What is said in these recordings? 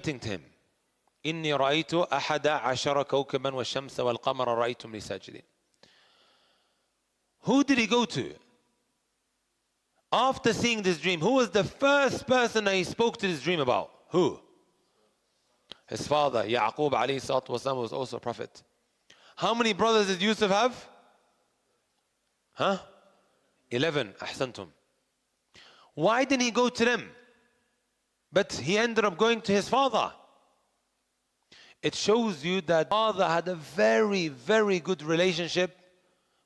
lamenting to him. إني رأيت أحد عشر كوكبا والشمس والقمر رأيتم لي ساجدين. Who did he go to? After seeing this dream, who was the first person that he spoke to this dream about? Who? His father, Yaqub alayhi salatu wasalam, was also a prophet. How many brothers did Yusuf have? 11. Ahsantum. Why didn't he go to them? But he ended up going to his father. It shows you that father had a very, very good relationship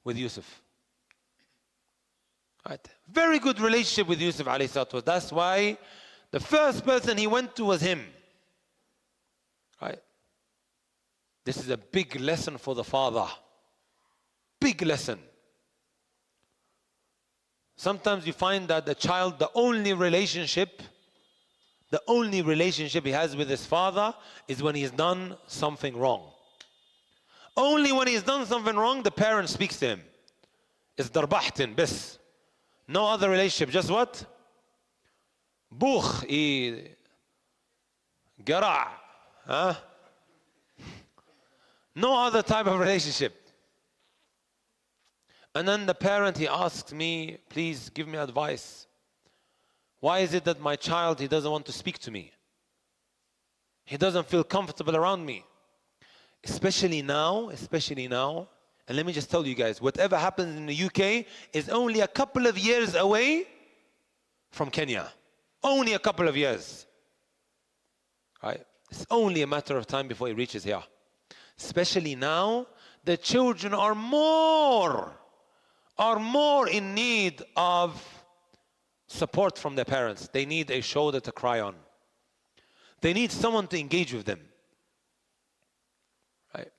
with Yusuf. Right? Very good relationship with Yusuf alayhi salatu. That's why the first person he went to was him. Right? This is a big lesson for the father. Big lesson. Sometimes you find that the child, the only relationship he has with his father is when he's done something wrong. Only when he's done something wrong, the parent speaks to him. It's darbahtin, bis. No other relationship. Just what? Bukh, gara'. No other type of relationship. And then the parent, he asks me, please give me advice. Why is it that my child, he doesn't want to speak to me? He doesn't feel comfortable around me. Especially now. And let me just tell you guys, whatever happens in the UK is only a couple of years away from Kenya. Only a couple of years. Right? It's only a matter of time before it reaches here. Especially now, the children are more in need of support from their parents. They need a shoulder to cry on. They need someone to engage with them. Right?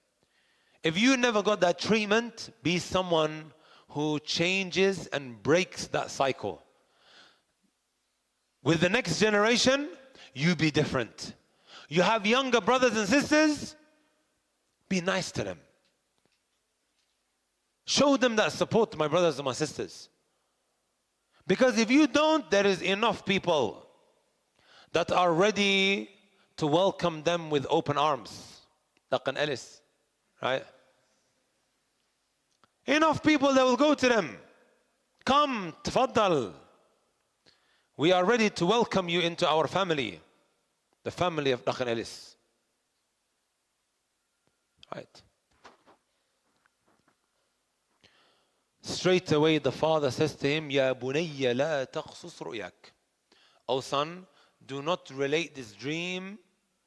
If you never got that treatment, be someone who changes and breaks that cycle. With the next generation, you be different. You have younger brothers and sisters, be nice to them. Show them that support, my brothers and my sisters. Because if you don't, there is enough people that are ready to welcome them with open arms. Laqan Ellis, right? Enough people that will go to them. Come, tafaddal. We are ready to welcome you into our family. The family of Laqan Ellis. Right. Straight away the father says to him, Ya bunayya la taqsus ru'yak. O son, do not relate this dream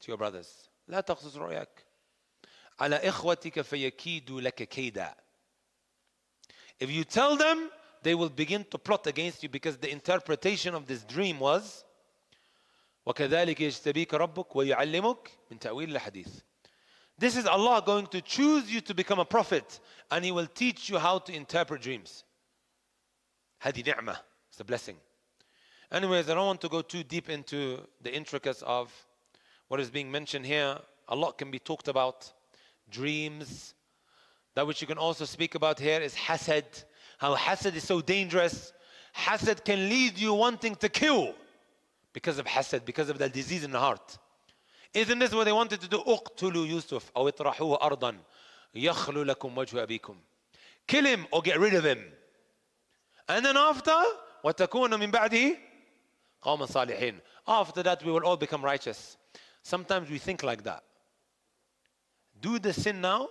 to your brothers. لا تقصص رؤياك على إخوتك فيكيدوا لك كيدا. If you tell them, they will begin to plot against you, because the interpretation of this dream was وكذلك يجتبيك ربك ويعلمك من تأويل الحديث. This is Allah going to choose you to become a prophet, and He will teach you how to interpret dreams. هذه نعمة. It's a blessing. Anyways, I don't want to go too deep into the intricacies of what is being mentioned here. A lot can be talked about. Dreams. That which you can also speak about here is hasad. How hasad is so dangerous. Hasad can lead you wanting to kill because of hasad, because of the disease in the heart. Isn't this what they wanted to do? اقتلوا يوسف أو اطرحوه أرضا يخلو لكم وجه أبيكم. Kill him or get rid of him. And then after وتكون من بعده قوما صالحين. After that we will all become righteous. Sometimes we think like that. Do the sin now,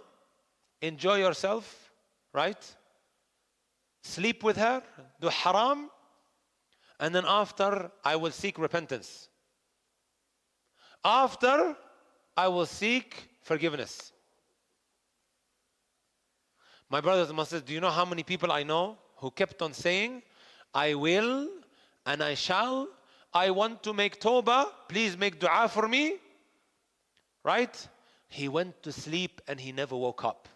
enjoy yourself, right? Sleep with her, do haram, and then after I will seek repentance. After I will seek forgiveness. My brothers and sisters, do you know how many people I know who kept on saying, I will and I shall, I want to make tawbah, please make dua for me, right? He went to sleep and he never woke up.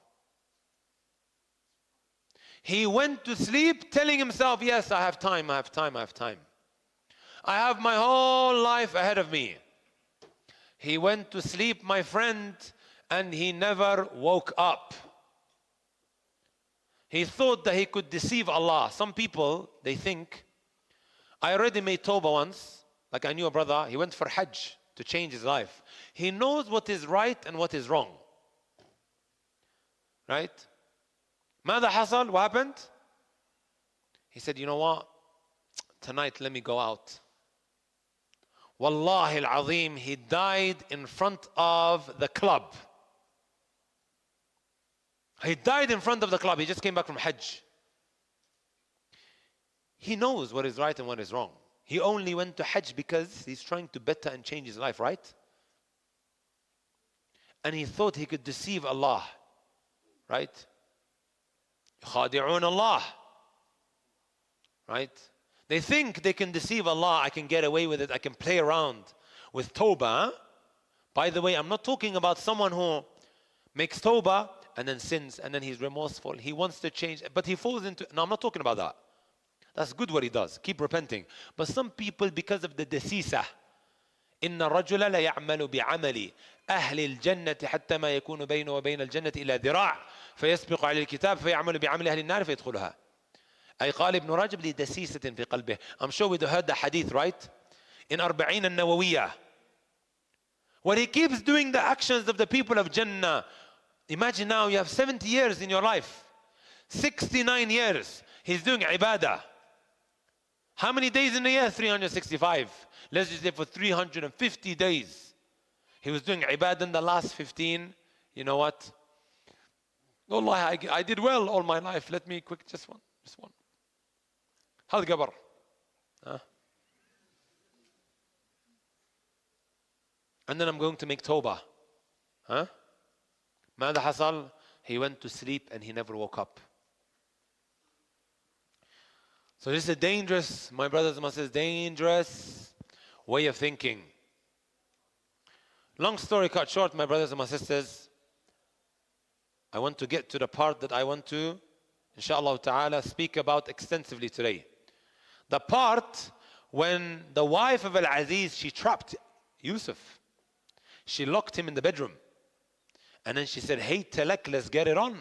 He went to sleep telling himself, yes, I have time, I have time, I have time. I have my whole life ahead of me. He went to sleep, my friend, and he never woke up. He thought that he could deceive Allah. Some people, they think, I already made tawbah once. Like I knew a brother, he went for Hajj to change his life. He knows what is right and what is wrong. Right? ماذا حصل? What happened? He said, you know what? Tonight, let me go out. Wallahi al-Azim, he died in front of the club. He died in front of the club. He just came back from Hajj. He knows what is right and what is wrong. He only went to Hajj because he's trying to better and change his life, right? And he thought he could deceive Allah, right? يخادعون Allah, right? They think they can deceive Allah. I can get away with it. I can play around with tawbah. By the way, I'm not talking about someone who makes tawbah and then sins and then he's remorseful. He wants to change, but he falls into... No, I'm not talking about that. That's good what he does. Keep repenting. But some people, because of the desisa, إن الرجل لا يعمل بعمل أهل الجنة حتى ما يكون بينه وبين الجنة إلا ذراع فيسبق عليه الكتاب فيعمل بعمل أهل النار فيدخلها. أي قال ابن رجب لدسيسة في قلبه. I'm sure we heard the hadith, right? In أربعين النووية. When he keeps doing the actions of the people of Jannah. Imagine now you have 70 years in your life. 69 years. He's doing ibadah. How many days in a year? 365. Let's just say for 350 days. He was doing ibadah in the last 15. You know what? Wallah, I did well all my life. Let me quick, just one. هذا قبر. And then I'm going to make tawbah. ماذا حصل? He went to sleep and he never woke up. So this is a dangerous, my brothers and my sisters, dangerous way of thinking. Long story cut short, my brothers and my sisters, I want to get to the part that I want to, inshallah ta'ala, speak about extensively today. The part when the wife of Al-Aziz, she trapped Yusuf. She locked him in the bedroom. And then she said, hey, Talak, let's get it on.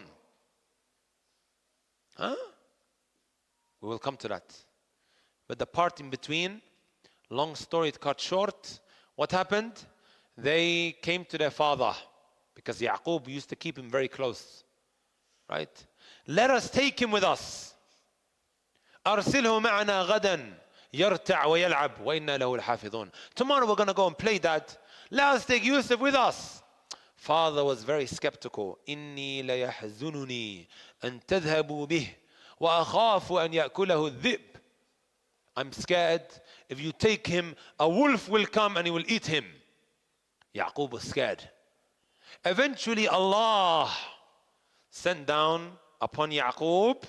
We will come to that. But the part in between, long story cut short, what happened? They came to their father because Yaqub used to keep him very close. Right? Let us take him with us. أرسله معنا غدا يرتع ويلعب وإنا له الحافظون. Tomorrow we're going to go and play that. Let us take Yusuf with us. Father was very skeptical. إني ليحزنني أن تذهبوا به وأخاف أن يأكله الذئب. I'm scared if you take him, a wolf will come and he will eat him. Yaqub was scared. Eventually Allah sent down upon Yaqub,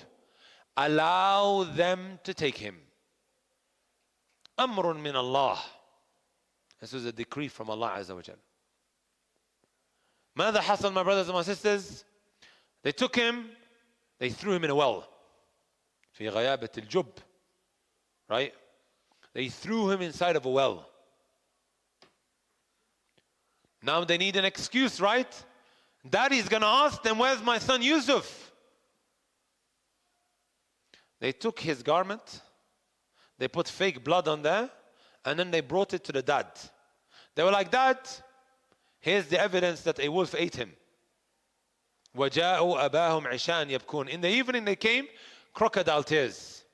allow them to take him. أمر من Allah. This was a decree from Allah Azza wa Jal. ماذا حصل, my brothers and my sisters? They took him, they threw him in a well. في غيابة الجب. Right? They threw him inside of a well. Now they need an excuse, right? Daddy's going to ask them, where's my son Yusuf? They took his garment, they put fake blood on there, and then they brought it to the dad. They were like, Dad, here's the evidence that a wolf ate him. وَجَاءُوا أَبَاهُمْ عِشَاءً يَبْكُونَ. In the evening they came, crocodile tears.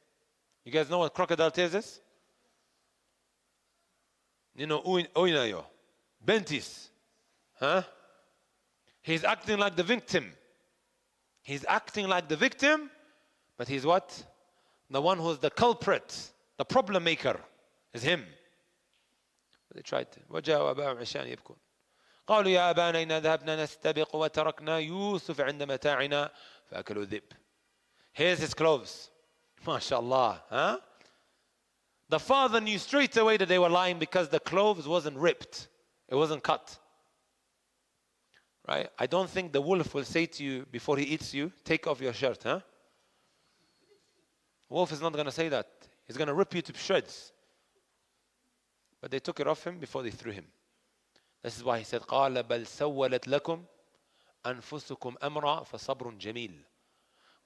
You guys know what crocodile tears is? You know, oinayo, bentis. He's acting like the victim. He's acting like the victim, but he's what? The one who's the culprit, the problem maker is him. But they tried to. وَجَاءُوا أَبَاهُمْ عِشَاءً يَبْكُونَ. قالوا يا أبانا إنا ذهبنا نستبق وتركنا يوسف عند متاعنا فأكلوا الذئب. Here's his clothes. MashaAllah. The father knew straight away that they were lying because the clothes wasn't ripped. It wasn't cut. Right? I don't think the wolf will say to you before he eats you, take off your shirt. Wolf is not going to say that. He's going to rip you to shreds. But they took it off him before they threw him. This is why he said, قال بل سولت لكم أنفسكم أمرا فصبر جميل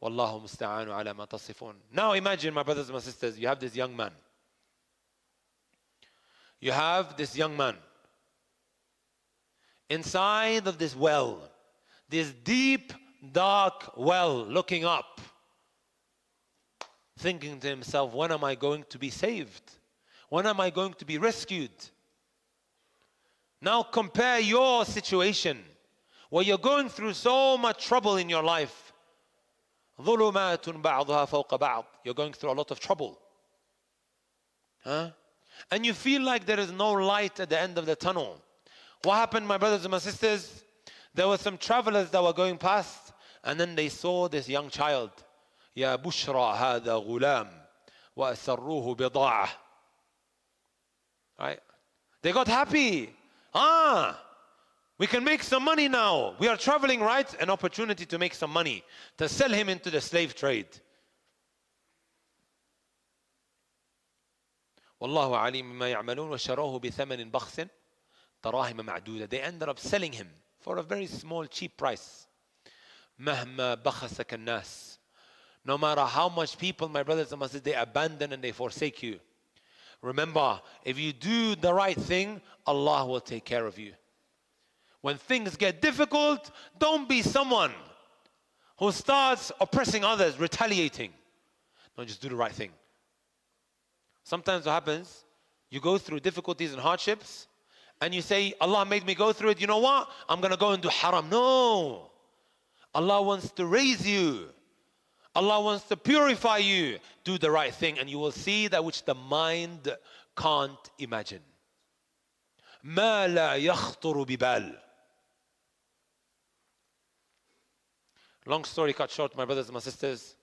والله مستعان على ما تصفون. Now imagine, my brothers and my sisters, you have this young man. You have this young man. inside of this well, this deep, dark well, looking up, thinking to himself, when am I going to be saved? When am I going to be rescued? Now compare your situation where you're going through so much trouble in your life. ظُلُمَاتٌ بَعْضُهَا فَوْقَ بَعْضٍ. You're going through a lot of trouble. And you feel like there is no light at the end of the tunnel. What happened, my brothers and my sisters? There were some travelers that were going past, and then they saw this young child. يَا بُشْرَى هَذَا غُلَامٌ وَأَسَرُّوهُ بِضَاعَةٌ. Right? They got happy. We can make some money now. We are traveling, right? An opportunity to make some money, to sell him into the slave trade. والله عليم بما يعملون وشروه بثمن بخس دراهم معدودة. They ended up selling him for a very small, cheap price. مهما بخسك الناس. No matter how much people, my brothers and sisters, they abandon and they forsake you. Remember, if you do the right thing, Allah will take care of you. When things get difficult, don't be someone who starts oppressing others, retaliating. No, just do the right thing. Sometimes what happens, you go through difficulties and hardships, and you say, Allah made me go through it. You know what? I'm going to go and do haram. No. Allah wants to raise you. Allah wants to purify you. Do the right thing, and you will see that which the mind can't imagine. ما لا يخطر ببال. Long story cut short, my brothers and my sisters.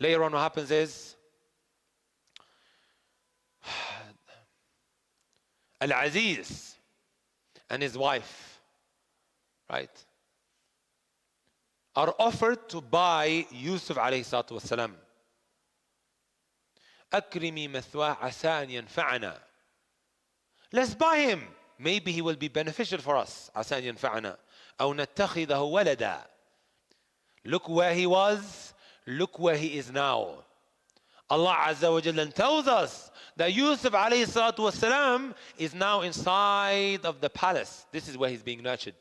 Later on what happens is, Al-Aziz and his wife, right, are offered to buy Yusuf alayhi salatu wasalam. أكرمي مثواه عسى أن ينفعنا. Let's buy him. Maybe he will be beneficial for us. عسى أن ينفعنا أو نتخذه ولدا. Look where he was. Look where he is now. Allah Azza wa Jalla tells us that Yusuf alayhi salatu wasalam is now inside of the palace. This is where he's being nurtured.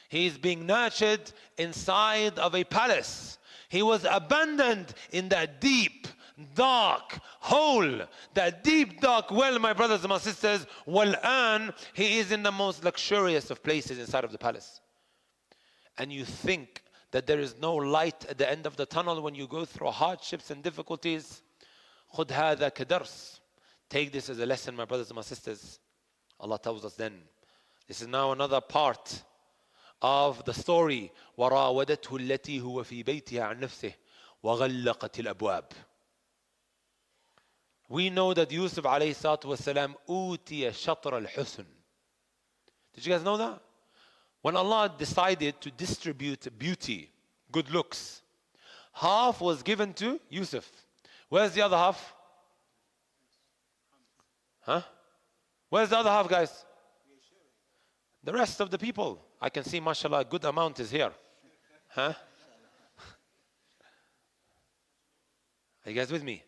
He is being nurtured inside of a palace. He was abandoned in that deep, dark hole, that deep, dark well, my brothers and my sisters. Wal-an, he is in the most luxurious of places inside of the palace. And you think that there is no light at the end of the tunnel when you go through hardships and difficulties. خُذْ هَذَا كَدَرْسٍ. Take this as a lesson, my brothers and my sisters. Allah tells us then. This is now another part of the story. وَرَاوَدَتْهُ الَّتِي هُوَ فِي بَيْتِهَا عَنْ نَفْسِهِ وَغَلَّقَتِ الْأَبْوَابِ. We know that Yusuf alayhi salatu wasalam أُوتِيَ شَطْرَ الْحُسْنِ. Did you guys know that? When Allah decided to distribute beauty, good looks, half was given to Yusuf. Where's the other half? Where's the other half, guys? The rest of the people. I can see, mashallah, a good amount is here. Are you guys with me?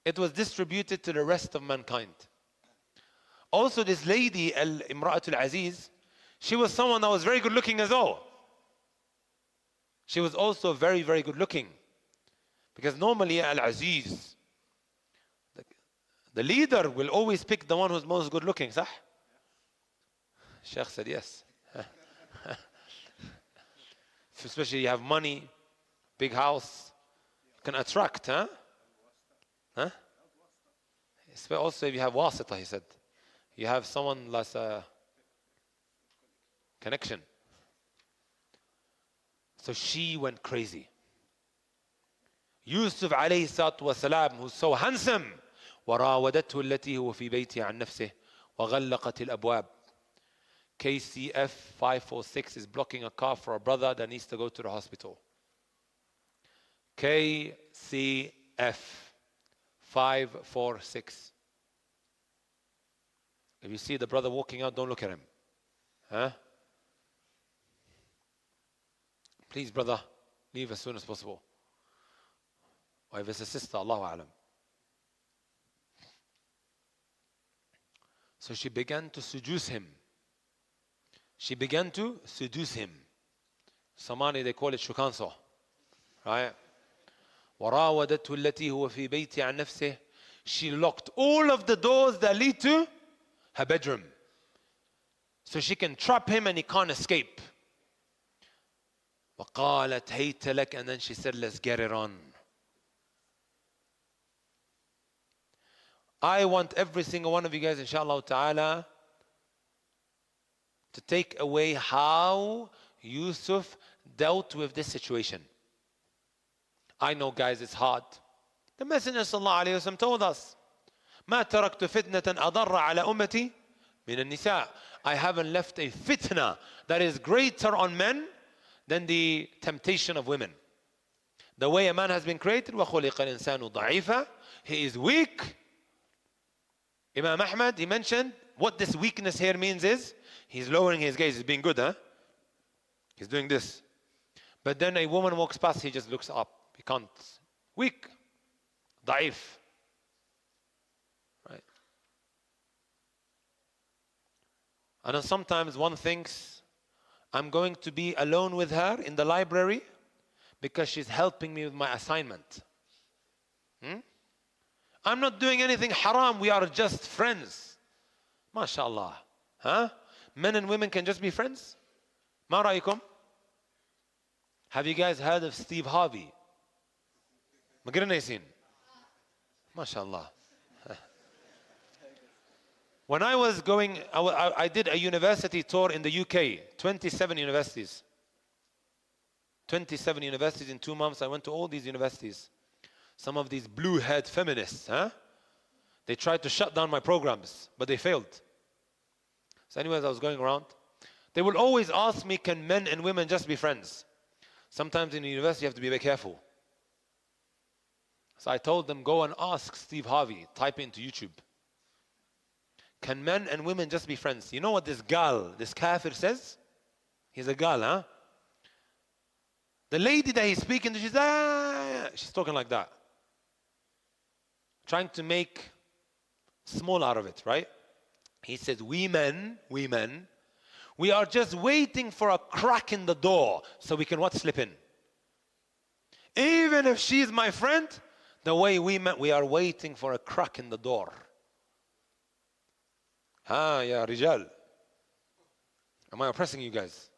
It was distributed to the rest of mankind. Also, this lady, Imra'atul Aziz, she was someone that was very good looking as well. She was also very, very good looking. Because normally Al-Aziz, the leader will always pick the one who's most good looking, صح? Sheikh said yes. Especially you have money, big house, you can attract, huh? Also if you have wasita, he said. You have someone that's a connection. So she went crazy. Yusuf alayhi salatu wasalam, who's so handsome, وراودته التي هو في بيتها عن نفسه وغلقت الأبواب. KCF 546 is blocking a car for a brother that needs to go to the hospital. KCF 546. If you see the brother walking out, don't look at him. Please, brother, leave as soon as possible. Or if it's a sister, Allahu A'lam. So she began to seduce him. she began to seduce him. Somali, they call it shukanso. Right? وراودته التي هو في بيتي عن نفسه. She locked all of the doors that lead to her bedroom, so she can trap him and he can't escape. وقالت هيت لك, and then she said, let's get it on. I want every single one of you guys, inshallah ta'ala, to take away how Yusuf dealt with this situation. I know, guys, it's hard. The Messenger sallallahu alayhi wa sallam told us, ما تركت فتنة أضر على أمتي من النساء. I haven't left a fitna that is greater on men than the temptation of women. The way a man has been created, وَخُلِقَ الْإِنسَانُ ضَعِيفًا, he is weak. Imam Ahmad, he mentioned what this weakness here means is, he's lowering his gaze, he's being good, huh? He's doing this. But then a woman walks past, he just looks up. He can't. Weak. ضعيف. Right? And then sometimes one thinks, I'm going to be alone with her in the library because she's helping me with my assignment. I'm not doing anything haram, we are just friends. MashaAllah. Huh? Men and women can just be friends? ما رأيكم? Have you guys heard of Steve Harvey? ما قرنا يسين. MashaAllah. When I was going, I did a university tour in the UK, 27 universities. 27 universities in 2 months. I went to all these universities. Some of these blue-haired feminists, huh? They tried to shut down my programs, but they failed. So anyways, I was going around. They will always ask me, can men and women just be friends? Sometimes in the university you have to be very careful. So I told them, go and ask Steve Harvey, type it into YouTube. Can men and women just be friends? You know what this gal, this kafir says? He's a gal, huh? The lady that he's speaking to, she's talking like that. Trying to make small out of it, right? He says, we men, we are just waiting for a crack in the door so we can what? Slip in. Even if she's my friend, the way we men, we are waiting for a crack in the door. Ya Rijal. Am I oppressing you guys?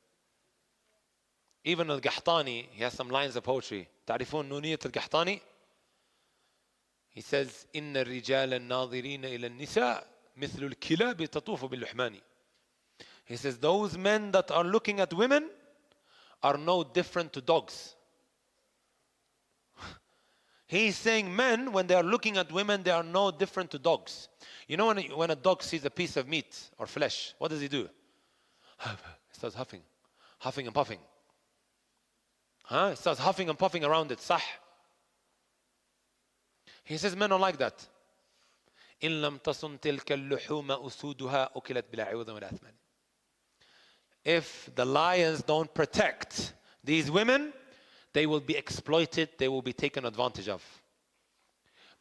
Even Al-Qahtani, he has some lines of poetry. تعرفون نونية القحطاني? He says, إن الرجال الناظرين إلى النساء مثل الكلاب تطوف باللحمان. He says, those men that are looking at women are no different to dogs. He's saying men, when they are looking at women, they are no different to dogs. You know when a dog sees a piece of meat or flesh, what does he do? He starts huffing and puffing. He starts huffing and puffing around it. Sah. He says men are like that. إن لم تصن تلك اللحوم أسودها أكلت بلا عوض ولا أثمان. If the lions don't protect these women, they will be exploited, they will be taken advantage of.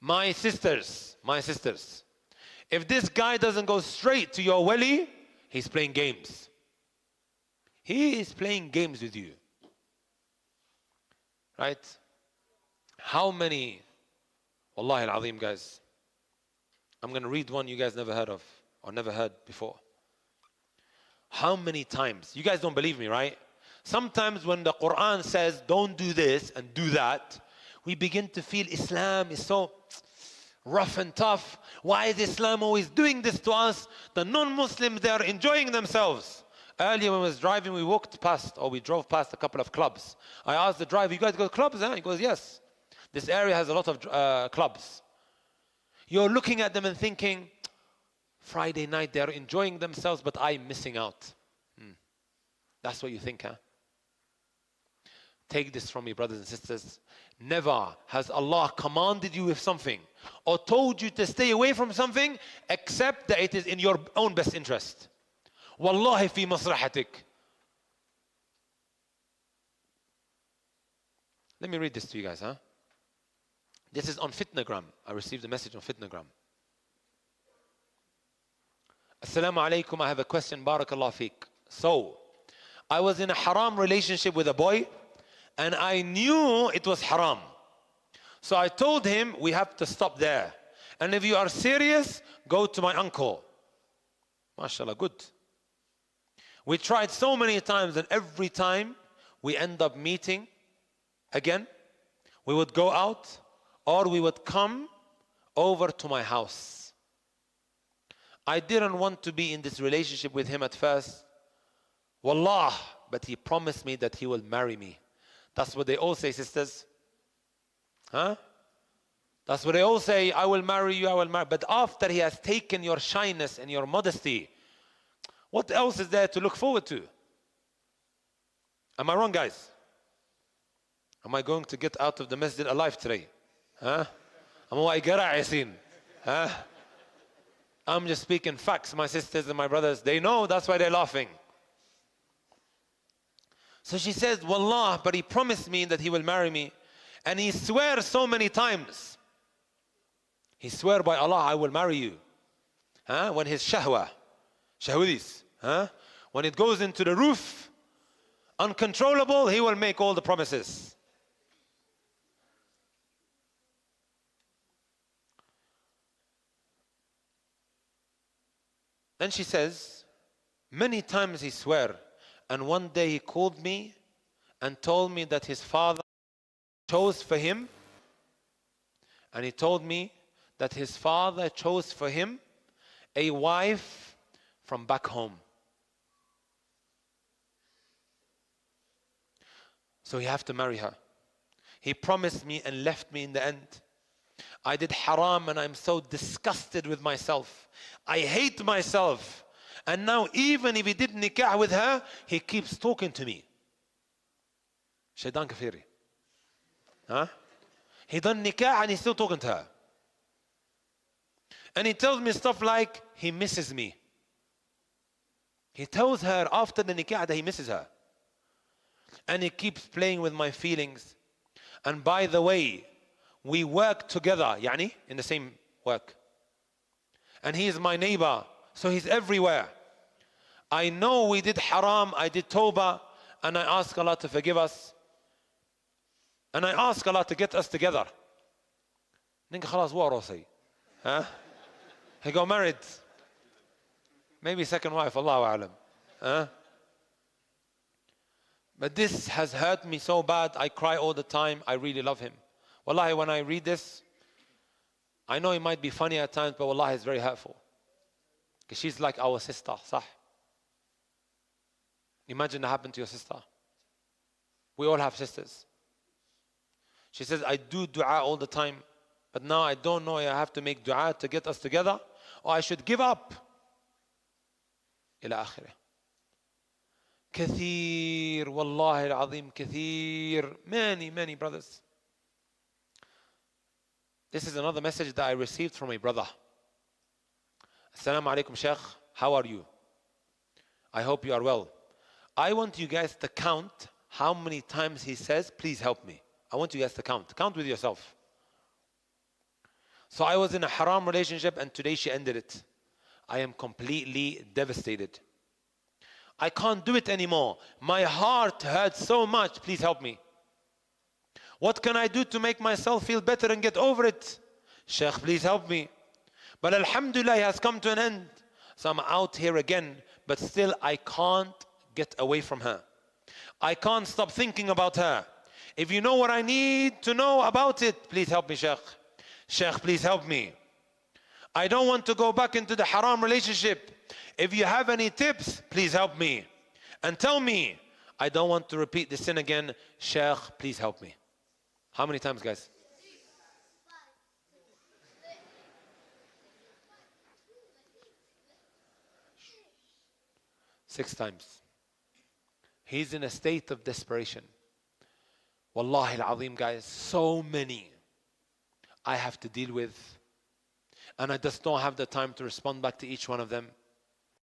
My sisters, if this guy doesn't go straight to your wali, he's playing games. He is playing games with you. Right? How many, Wallahi al-Azim, guys, I'm going to read one you guys never heard of or never heard before. How many times, you guys don't believe me, right? Sometimes when the Quran says don't do this and do that, we begin to feel Islam is so rough and tough. Why is Islam always doing this to us? The non-Muslims, they are enjoying themselves. Earlier when I was driving, we drove past a couple of clubs. I asked the driver, you guys go to clubs, huh? He goes, yes. This area has a lot of clubs. You're looking at them and thinking, Friday night, they're enjoying themselves, but I'm missing out. That's what you think, huh? Take this from me, brothers and sisters. Never has Allah commanded you with something or told you to stay away from something except that it is in your own best interest. Wallahi fi masrahatik. Let me read this to you guys, huh? This is on Fitnagram. I received a message on Fitnagram. Assalamu alaikum. I have a question. Barakallah feek. So, I was in a haram relationship with a boy, and I knew it was haram. So I told him, we have to stop there. And if you are serious, go to my uncle. MashaAllah, good. We tried so many times, and every time we end up meeting again. We would go out, or we would come over to my house. I didn't want to be in this relationship with him at first. Wallah, but he promised me that he will marry me. That's what they all say, sisters. Huh? That's what they all say, I will marry you, I will marry. But after he has taken your shyness and your modesty, what else is there to look forward to? Am I wrong, guys? Am I going to get out of the masjid alive today? Huh? Huh? I'm just speaking facts, my sisters and my brothers. They know, that's why they're laughing. So she says, Wallah, but he promised me that he will marry me. And he swears so many times. He swear by Allah, I will marry you. Huh? When his shahwadis, huh? When it goes into the roof, uncontrollable, he will make all the promises. Then she says, many times he swore, and one day he called me and told me that his father chose for him, and he told me that his father chose for him a wife from back home. So he have to marry her. He promised me and left me in the end. I did haram and I'm so disgusted with myself. I hate myself. And now even if he did nikah with her, he keeps talking to me. Shaitan kafiri. Huh? He done nikah and he's still talking to her. And he tells me stuff like, he misses me. He tells her after the nikah that he misses her. And he keeps playing with my feelings. And by the way, we work together, yani, in the same work. And he is my neighbor, so he's everywhere. I know we did haram, I did tawbah, and I ask Allah to forgive us. And I ask Allah to get us together. Huh? He got married. Maybe second wife, Allahu A'lam. Huh? But this has hurt me so bad, I cry all the time, I really love him. Wallahi, when I read this, I know it might be funny at times, but wallahi, it's very hurtful. Because she's like our sister, sah. Imagine that happened to your sister. We all have sisters. She says, I do dua all the time, but now I don't know if I have to make dua to get us together, or I should give up. Ila akhirah. Kathir, wallahi al-azim, kathir. Many brothers. This is another message that I received from a brother. Assalamu alaikum, Sheikh. How are you? I hope you are well. I want you guys to count how many times he says, please help me. I want you guys to count. Count with yourself. So I was in a haram relationship and today she ended it. I am completely devastated. I can't do it anymore. My heart hurts so much. Please help me. What can I do to make myself feel better and get over it? Sheikh, please help me. But alhamdulillah, it has come to an end. So I'm out here again, but still I can't get away from her. I can't stop thinking about her. If you know what I need to know about it, please help me, Sheikh. Sheikh, please help me. I don't want to go back into the haram relationship. If you have any tips, please help me. And tell me, I don't want to repeat the sin again. Sheikh, please help me. How many times, guys? 6 times. He's in a state of desperation. Wallahi al-azim, guys, so many I have to deal with. And I just don't have the time to respond back to each one of them.